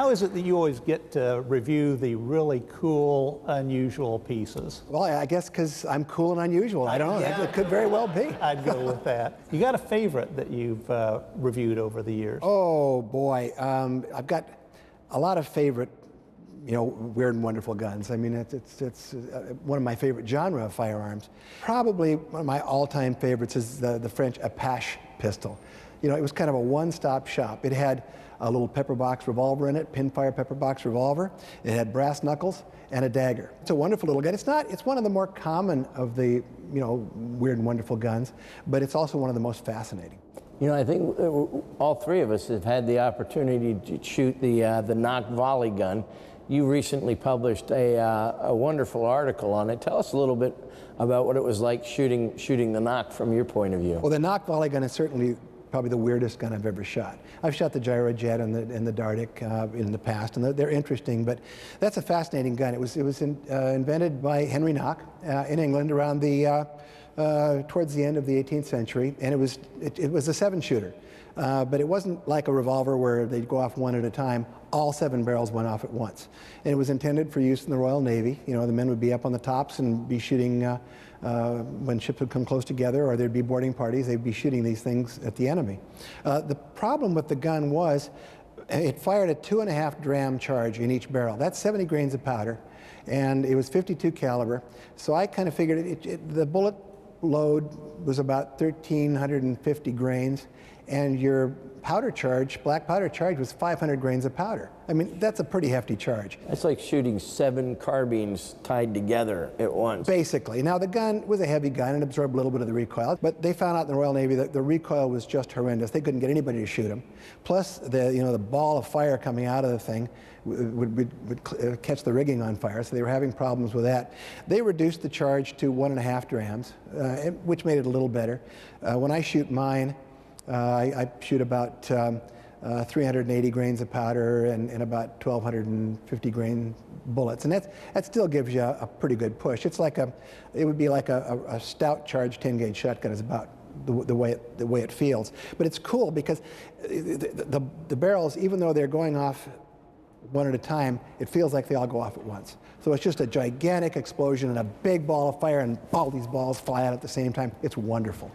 How is it that you always get to review the really cool, unusual pieces? Well, I guess because I'm cool and unusual. I don't know. Yeah. It could very well be. I'd go with that. You got a favorite that you've reviewed over the years? Oh, boy. I've got a lot of favorite, weird and wonderful guns. I mean, it's one of my favorite genre of firearms. Probably one of my all-time favorites is the French Apache pistol. It was kind of a one-stop shop. It had a little pepperbox revolver in it, pinfire pepperbox revolver. It had brass knuckles and a dagger. It's a wonderful little gun. It's one of the more common of the, weird and wonderful guns, but it's also one of the most fascinating. I think all three of us have had the opportunity to shoot the knock volley gun. You recently published a wonderful article on it. Tell us a little bit about what it was like shooting the knock from your point of view. Well, the knock volley gun is certainly probably the weirdest gun I've ever shot. I've shot the Gyrojet and the Dardic in the past, and they're interesting, but that's a fascinating gun. It was invented by Henry Knock in England around towards the end of the 18th century, and it was a 7-shooter. But it wasn't like a revolver where they'd go off one at a time. All 7 barrels went off at once. And it was intended for use in the Royal Navy. The men would be up on the tops and be shooting when ships would come close together, or there'd be boarding parties, they'd be shooting these things at the enemy. The problem with the gun was it fired a 2.5 dram charge in each barrel. That's 70 grains of powder, and it was 52 caliber. So I kind of figured the bullet load was about 1,350 grains, and your powder charge, black powder charge, was 500 grains of powder. I mean, that's a pretty hefty charge. It's like shooting 7 carbines tied together at once. Basically. Now, the gun was a heavy gun and absorbed a little bit of the recoil, but they found out in the Royal Navy that the recoil was just horrendous. They couldn't get anybody to shoot them. Plus, the ball of fire coming out of the thing would catch the rigging on fire, so they were having problems with that. They reduced the charge to 1.5 drams, which made it a little better. When I shoot mine, I shoot about 380 grains of powder and about 1,250 grain bullets, and that still gives you a pretty good push. It would be like a stout charge 10-gauge shotgun is about the way it feels. But it's cool because the barrels, even though they're going off one at a time, it feels like they all go off at once. So it's just a gigantic explosion and a big ball of fire, and all these balls fly out at the same time. It's wonderful.